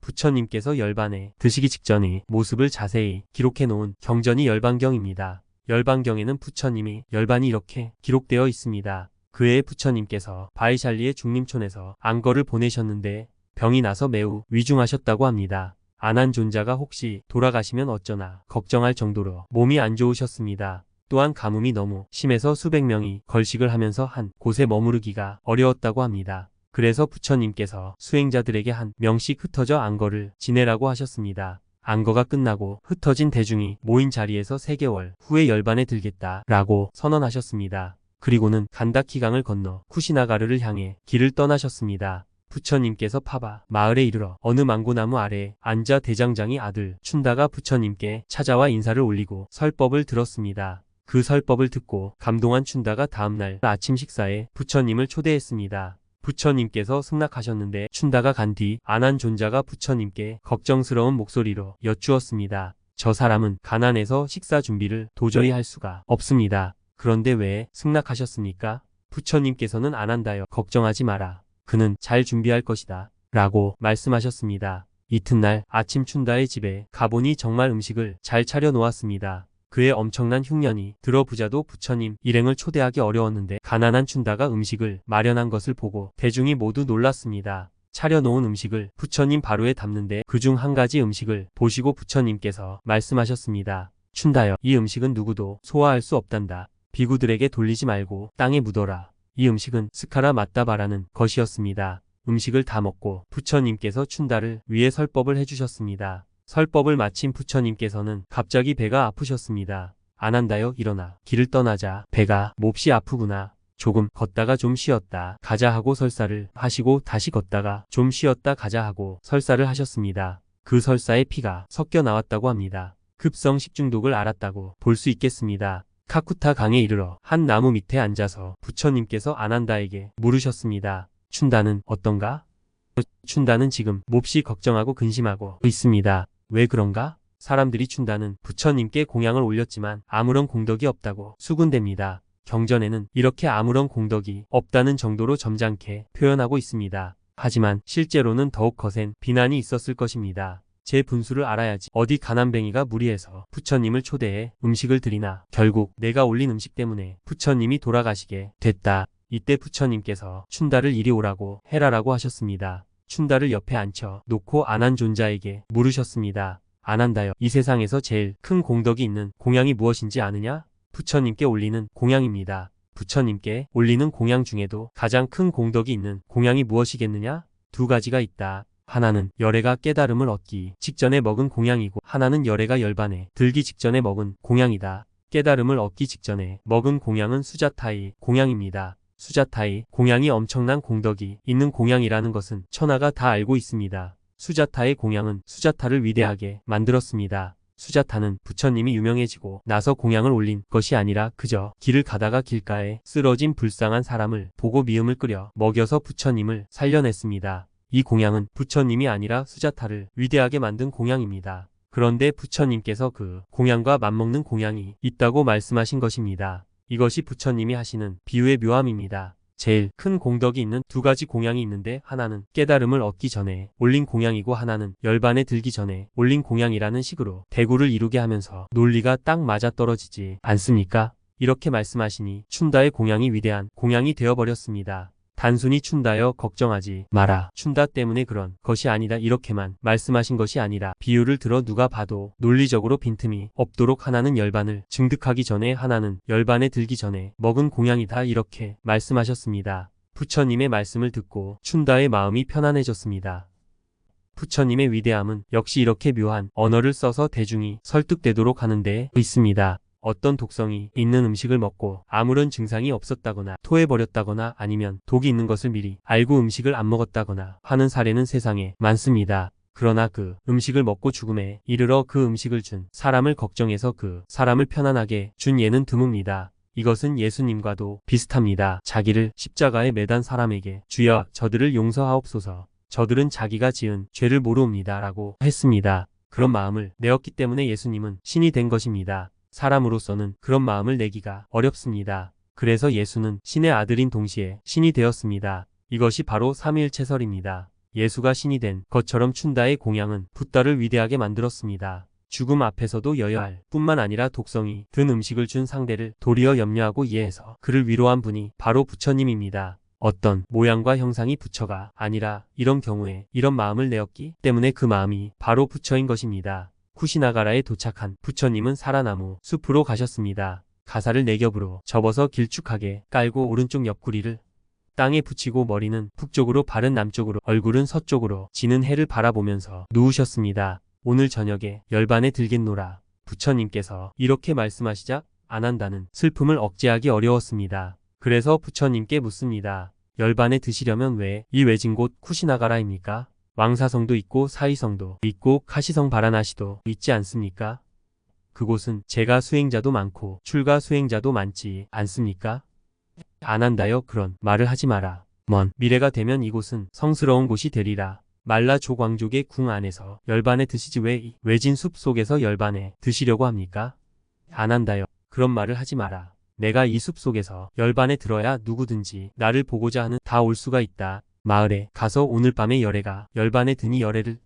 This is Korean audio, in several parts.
부처님께서 열반에 드시기 직전의 모습을 자세히 기록해 놓은 경전이 열반경입니다. 열반경에는 부처님이 열반이 이렇게 기록되어 있습니다. 그해 부처님께서 바이샬리의 중림촌에서 안거를 보내셨는데 병이 나서 매우 위중하셨다고 합니다. 아난존자가 혹시 돌아가시면 어쩌나 걱정할 정도로 몸이 안 좋으셨습니다. 또한 가뭄이 너무 심해서 수백 명이 걸식을 하면서 한 곳에 머무르기가 어려웠다고 합니다. 그래서 부처님께서 수행자들에게 한 명씩 흩어져 안거를 지내라고 하셨습니다. 안거가 끝나고 흩어진 대중이 모인 자리에서 3개월 후에 열반에 들겠다라고 선언하셨습니다. 그리고는 간다키강을 건너 쿠시나가르를 향해 길을 떠나셨습니다. 부처님께서 파바 마을에 이르러 어느 망고나무 아래에 앉아 대장장이 아들 춘다가 부처님께 찾아와 인사를 올리고 설법을 들었습니다. 그 설법을 듣고 감동한 춘다가 다음날 아침 식사에 부처님을 초대했습니다. 부처님께서 승낙하셨는데 춘다가 간 뒤 아난존자가 부처님께 걱정스러운 목소리로 여쭈었습니다. 저 사람은 가난해서 식사 준비를 도저히 할 수가 없습니다. 그런데 왜 승낙하셨습니까? 부처님께서는 아난다여 걱정하지 마라. 그는 잘 준비할 것이다. 라고 말씀하셨습니다. 이튿날 아침 춘다의 집에 가보니 정말 음식을 잘 차려 놓았습니다. 그의 엄청난 흉년이 들어 부자도 부처님 일행을 초대하기 어려웠는데 가난한 춘다가 음식을 마련한 것을 보고 대중이 모두 놀랐습니다. 차려놓은 음식을 부처님 바로에 담는데 그중 한 가지 음식을 보시고 부처님께서 말씀하셨습니다. 춘다여, 이 음식은 누구도 소화할 수 없단다. 비구들에게 돌리지 말고 땅에 묻어라. 이 음식은 스카라 맞다바라는 것이었습니다. 음식을 다 먹고 부처님께서 춘다를 위해 설법을 해주셨습니다. 설법을 마친 부처님께서는 갑자기 배가 아프셨습니다. 아난다여 일어나 길을 떠나자. 배가 몹시 아프구나. 조금 걷다가 좀 쉬었다 가자 하고 설사를 하시고 다시 걷다가 좀 쉬었다 가자 하고 설사를 하셨습니다. 그 설사에 피가 섞여 나왔다고 합니다. 급성 식중독을 앓았다고 볼 수 있겠습니다. 카쿠타 강에 이르러 한 나무 밑에 앉아서 부처님께서 아난다에게 물으셨습니다. 춘다는 어떤가? 춘다는 지금 몹시 걱정하고 근심하고 있습니다. 왜 그런가? 사람들이 춘다는 부처님께 공양을 올렸지만 아무런 공덕이 없다고 수군댑니다. 경전에는 이렇게 아무런 공덕이 없다는 정도로 점잖게 표현하고 있습니다. 하지만 실제로는 더욱 거센 비난이 있었을 것입니다. 제 분수를 알아야지. 어디 가난뱅이가 무리해서 부처님을 초대해 음식을 드리나. 결국 내가 올린 음식 때문에 부처님이 돌아가시게 됐다. 이때 부처님께서 춘다를 이리 오라고 해라라고 하셨습니다. 춘다를 옆에 앉혀 놓고 아난존자에게 물으셨습니다. 아난다여, 이 세상에서 제일 큰 공덕이 있는 공양이 무엇인지 아느냐? 부처님께 올리는 공양입니다. 부처님께 올리는 공양 중에도 가장 큰 공덕이 있는 공양이 무엇이겠느냐? 2가지가 있다. 하나는 열애가 깨달음을 얻기 직전에 먹은 공양이고 하나는 열애가 열반에 들기 직전에 먹은 공양이다. 깨달음을 얻기 직전에 먹은 공양은 수자타이 공양입니다. 수자타이 공양이 엄청난 공덕이 있는 공양이라는 것은 천하가 다 알고 있습니다. 수자타의 공양은 수자타를 위대하게 만들었습니다. 수자타는 부처님이 유명해지고 나서 공양을 올린 것이 아니라 그저 길을 가다가 길가에 쓰러진 불쌍한 사람을 보고 미음을 끓여 먹여서 부처님을 살려냈습니다. 이 공양은 부처님이 아니라 수자타를 위대하게 만든 공양입니다. 그런데 부처님께서 그 공양과 맞먹는 공양이 있다고 말씀하신 것입니다. 이것이 부처님이 하시는 비유의 묘함입니다. 제일 큰 공덕이 있는 2가지 공양이 있는데 하나는 깨달음을 얻기 전에 올린 공양이고 하나는 열반에 들기 전에 올린 공양이라는 식으로 대구를 이루게 하면서 논리가 딱 맞아떨어지지 않습니까? 이렇게 말씀하시니 춘다의 공양이 위대한 공양이 되어버렸습니다. 단순히 춘다여 걱정하지 마라. 춘다 때문에 그런 것이 아니다 이렇게만 말씀하신 것이 아니라 비유를 들어 누가 봐도 논리적으로 빈틈이 없도록 하나는 열반을 증득하기 전에 하나는 열반에 들기 전에 먹은 공양이다 이렇게 말씀하셨습니다. 부처님의 말씀을 듣고 춘다의 마음이 편안해졌습니다. 부처님의 위대함은 역시 이렇게 묘한 언어를 써서 대중이 설득되도록 하는 데 있습니다. 어떤 독성이 있는 음식을 먹고 아무런 증상이 없었다거나 토해버렸다거나 아니면 독이 있는 것을 미리 알고 음식을 안 먹었다거나 하는 사례는 세상에 많습니다. 그러나 그 음식을 먹고 죽음에 이르러 그 음식을 준 사람을 걱정해서 그 사람을 편안하게 준 예는 드뭅니다. 이것은 예수님과도 비슷합니다. 자기를 십자가에 매단 사람에게 주여 저들을 용서하옵소서. 저들은 자기가 지은 죄를 모르옵니다 라고 했습니다. 그런 마음을 내었기 때문에 예수님은 신이 된 것입니다. 사람으로서는 그런 마음을 내기가 어렵습니다. 그래서 예수는 신의 아들인 동시에 신이 되었습니다. 이것이 바로 삼위일체설입니다. 예수가 신이 된 것처럼 춘다의 공양은 붓다를 위대하게 만들었습니다. 죽음 앞에서도 여여할 뿐만 아니라 독성이 든 음식을 준 상대를 도리어 염려하고 이해해서 그를 위로한 분이 바로 부처님입니다. 어떤 모양과 형상이 부처가 아니라 이런 경우에 이런 마음을 내었기 때문에 그 마음이 바로 부처인 것입니다. 쿠시나가라에 도착한 부처님은 사라나무 숲으로 가셨습니다. 가사를 네 겹으로 접어서 길쭉하게 깔고 오른쪽 옆구리를 땅에 붙이고 머리는 북쪽으로 발은 남쪽으로 얼굴은 서쪽으로 지는 해를 바라보면서 누우셨습니다. 오늘 저녁에 열반에 들겠노라. 부처님께서 이렇게 말씀하시자 아난다는 슬픔을 억제하기 어려웠습니다. 그래서 부처님께 묻습니다. 열반에 드시려면 왜 이 외진 곳 쿠시나가라입니까? 왕사성도 있고 사위성도 있고 카시성 바라나시도 있지 않습니까? 그곳은 제가 수행자도 많고 출가 수행자도 많지 않습니까? 아난다여 그런 말을 하지 마라. 먼 미래가 되면 이곳은 성스러운 곳이 되리라. 말라 조광족의 궁 안에서 열반에 드시지 왜 이 외진 숲 속에서 열반에 드시려고 합니까? 아난다여 그런 말을 하지 마라. 내가 이 숲 속에서 열반에 들어야 누구든지 나를 보고자 하는 다 올 수가 있다. 마을에 가서 오늘 밤에 열애가 열반에 드니 열애를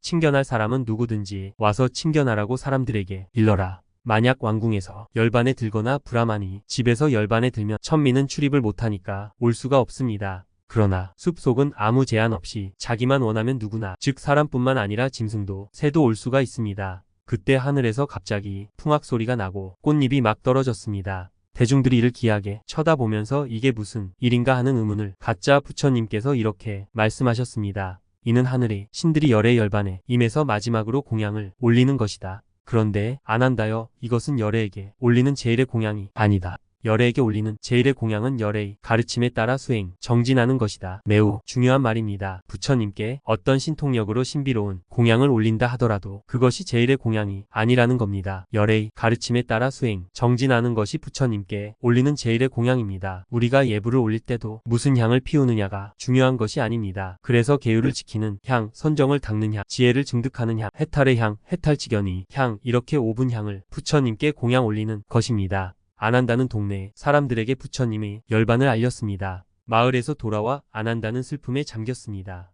친견할 사람은 누구든지 와서 친견하라고 사람들에게 일러라. 만약 왕궁에서 열반에 들거나 브라만이 집에서 열반에 들면 천민은 출입을 못하니까 올 수가 없습니다. 그러나 숲속은 아무 제한 없이 자기만 원하면 누구나 즉 사람뿐만 아니라 짐승도 새도 올 수가 있습니다. 그때 하늘에서 갑자기 풍악 소리가 나고 꽃잎이 막 떨어졌습니다. 대중들이 이를 기이하게 쳐다보면서 이게 무슨 일인가 하는 의문을 갖자 부처님께서 이렇게 말씀하셨습니다. 이는 하늘의 신들이 열의 열반에 임해서 마지막으로 공양을 올리는 것이다. 그런데 아난다여 이것은 열애에게 올리는 제일의 공양이 아니다. 열애에게 올리는 제일의 공양은 열애의 가르침에 따라 수행, 정진하는 것이다. 매우 중요한 말입니다. 부처님께 어떤 신통력으로 신비로운 공양을 올린다 하더라도 그것이 제일의 공양이 아니라는 겁니다. 열애의 가르침에 따라 수행, 정진하는 것이 부처님께 올리는 제일의 공양입니다. 우리가 예불을 올릴 때도 무슨 향을 피우느냐가 중요한 것이 아닙니다. 그래서 계율을 지키는 향, 선정을 닦는 향, 지혜를 증득하는 향, 해탈의 향, 해탈지견의 향 이렇게 5분 향을 부처님께 공양 올리는 것입니다. 아난다는 동네 사람들에게 부처님의 열반을 알렸습니다. 마을에서 돌아와 아난다는 슬픔에 잠겼습니다.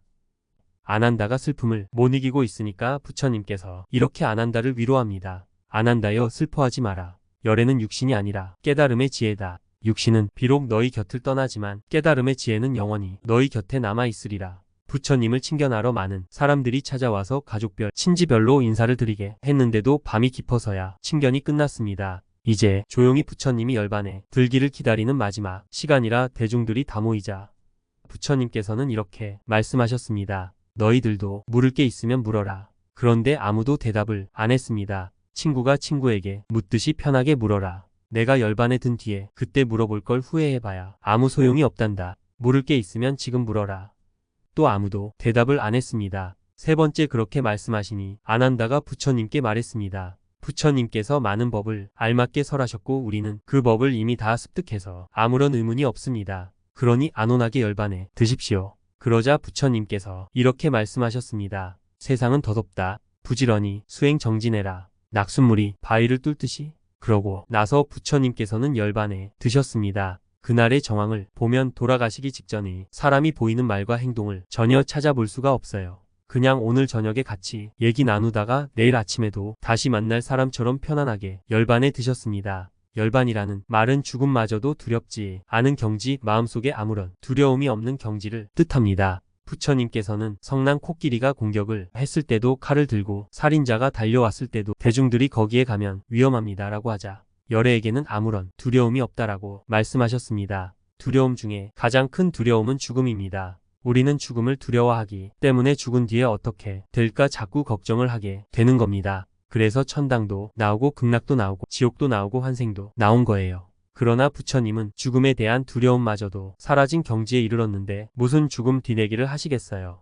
아난다가 슬픔을 못 이기고 있으니까 부처님께서 이렇게 아난다를 위로합니다. 아난다여 슬퍼하지 마라. 열애는 육신이 아니라 깨달음의 지혜다. 육신은 비록 너희 곁을 떠나지만 깨달음의 지혜는 영원히 너희 곁에 남아있으리라. 부처님을 친견하러 많은 사람들이 찾아와서 가족별, 친지별로 인사를 드리게 했는데도 밤이 깊어서야 친견이 끝났습니다. 이제 조용히 부처님이 열반에 들기를 기다리는 마지막 시간이라 대중들이 다 모이자 부처님께서는 이렇게 말씀하셨습니다. 너희들도 물을 게 있으면 물어라. 그런데 아무도 대답을 안 했습니다. 친구가 친구에게 묻듯이 편하게 물어라. 내가 열반에 든 뒤에 그때 물어볼 걸 후회해봐야 아무 소용이 없단다. 물을 게 있으면 지금 물어라. 또 아무도 대답을 안 했습니다. 세 번째 그렇게 말씀하시니 아난다가 부처님께 말했습니다. 부처님께서 많은 법을 알맞게 설하셨고 우리는 그 법을 이미 다 습득해서 아무런 의문이 없습니다. 그러니 안온하게 열반에 드십시오. 그러자 부처님께서 이렇게 말씀하셨습니다. 세상은 더덥다. 부지런히 수행 정진해라. 낙숫물이 바위를 뚫듯이. 그러고 나서 부처님께서는 열반에 드셨습니다. 그날의 정황을 보면 돌아가시기 직전에 사람이 보이는 말과 행동을 전혀 찾아볼 수가 없어요. 그냥 오늘 저녁에 같이 얘기 나누다가 내일 아침에도 다시 만날 사람처럼 편안하게 열반에 드셨습니다. 열반이라는 말은 죽음마저도 두렵지 않은 경지, 마음속에 아무런 두려움이 없는 경지를 뜻합니다. 부처님께서는 성난 코끼리가 공격을 했을 때도 칼을 들고 살인자가 달려왔을 때도 대중들이 거기에 가면 위험합니다 라고 하자 열애에게는 아무런 두려움이 없다라고 말씀하셨습니다. 두려움 중에 가장 큰 두려움은 죽음입니다. 우리는 죽음을 두려워하기 때문에 죽은 뒤에 어떻게 될까 자꾸 걱정을 하게 되는 겁니다. 그래서 천당도 나오고 극락도 나오고 지옥도 나오고 환생도 나온 거예요. 그러나 부처님은 죽음에 대한 두려움마저도 사라진 경지에 이르렀는데 무슨 죽음 뒤내기를 하시겠어요.